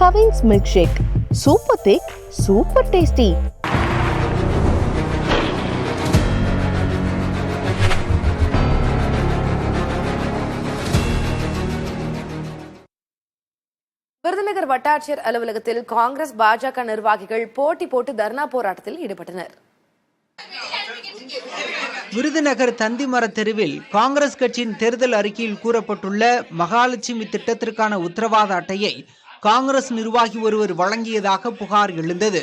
Cavin's milk shake super திக் super tasty. Virudhunagar வட்டாட்சியர் அலுவலகத்தில் காங்கிரஸ் பாஜக நிர்வாகிகள் போட்டி போட்டு தர்ணா போராட்டத்தில் ஈடுபட்டனர். விருதுநகர் தந்திமர தெருவில் காங்கிரஸ் கட்சியின் தேர்தல் அறிக்கையில் கூறப்பட்டுள்ள மகாலட்சுமி திட்டத்திற்கான உத்தரவாத அட்டையை காங்கிரஸ் நிர்வாகி ஒருவர் வழங்கியதாக புகார் எழுந்தது.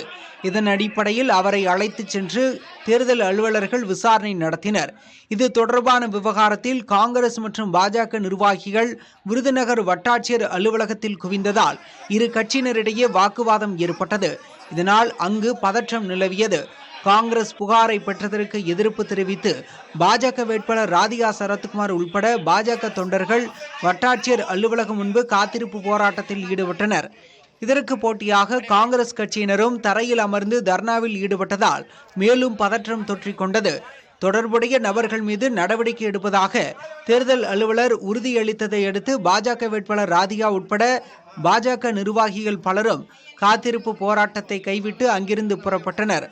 இதன் அடிப்படையில் அவரை அழைத்துச் சென்று தேர்தல் அலுவலர்கள் விசாரணை நடத்தினர். இது தொடர்பான விவகாரத்தில் காங்கிரஸ் மற்றும் பாஜக நிர்வாகிகள் விருதுநகர் வட்டாட்சியர் அலுவலகத்தில் குவிந்ததால் இரு கட்சியினரிடையே வாக்குவாதம் ஏற்பட்டது. இதனால் அங்கு பதற்றம் நிலவியது. காங்கிரஸ் புகாரை பெற்றதற்கு எதிர்ப்பு தெரிவித்து பாஜக வேட்பாளர் ராதிகா சரத்குமார் உள்பட பாஜக தொண்டர்கள் வட்டாட்சியர் அலுவலகம் முன்பு காத்திருப்பு போராட்டத்தில் ஈடுபட்டனர். இதற்கு போட்டியாக காங்கிரஸ் கட்சியினரும் தரையில் அமர்ந்து தர்ணாவில் ஈடுபட்டதால் மேலும் பதற்றம் தொற்றிக்கொண்டது. தொடர்புடைய நபர்கள் மீது நடவடிக்கை எடுப்பதாக தேர்தல் அலுவலர் உறுதியளித்ததை அடுத்து பாஜக வேட்பாளர் ராதிகா உட்பட பாஜக நிர்வாகிகள் பலரும் காத்திருப்பு போராட்டத்தை கைவிட்டு அங்கிருந்து புறப்பட்டனர்.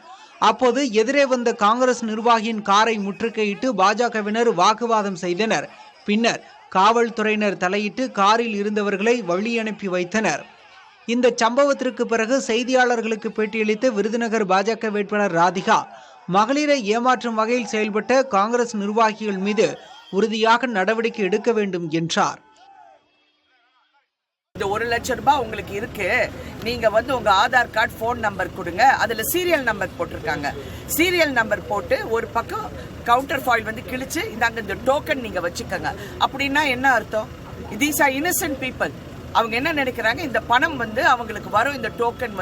அப்போது எதிரே வந்த காங்கிரஸ் நிர்வாகியின் காரை முற்றுகையிட்டு பாஜகவினர் வாக்குவாதம் செய்தனர். பின்னர் காவல்துறையினர் தலையிட்டு காரில் இருந்தவர்களை வழி அனுப்பி வைத்தனர். இந்த சம்பவத்திற்கு பிறகு செய்தியாளர்களுக்கு பேட்டியளித்த விருதுநகர் பாஜக வேட்பாளர் ராதிகா, மகளிரை ஏமாற்றும் வகையில் செயல்பட்ட காங்கிரஸ் நிர்வாகிகள் மீது உறுதியாக நடவடிக்கை எடுக்க வேண்டும் என்றார். இந்த 1 லட்சம் ரூபாய் உங்களுக்கு இருக்கு, நீங்க உங்க ஆதார் கார்டு போன் நம்பர் கொடுங்க, அதுல சீரியல் நம்பர் போட்டிருக்காங்க. சீரியல் நம்பர் போட்டு ஒரு பக்கம் கவுண்டர் ஃபாயில் கிழிச்சு இந்த டோக்கன் நீங்க வச்சுக்கோங்க. அப்படின்னா என்ன அர்த்தம்? These are Innocent people. அவங்க என்ன நினைக்கிறாங்க, இந்த பணம் அவங்களுக்கு வரும், இந்த டோக்கன்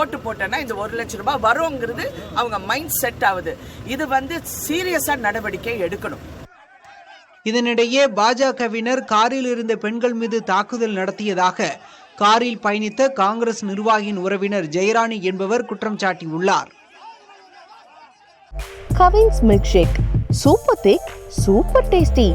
ஓட்டு போட்டேன்னா இந்த 1 லட்சம் ரூபாய் வருங்கிறது அவங்க மைண்ட் செட் ஆகுது. இது சீரியஸா நடவடிக்கை எடுக்கணும். இதனிடையே பாஜகவினர் காரில் இருந்த பெண்கள் மீது தாக்குதல் நடத்தியதாக காரில் பயணித்த காங்கிரஸ் நிர்வாகியின் உறவினர் ஜெயராணி என்பவர் குற்றம் சாட்டியுள்ளார். கவின்ஸ் மில்க் ஷேக் சூப்பர் திக் சூப்பர் டேஸ்டி.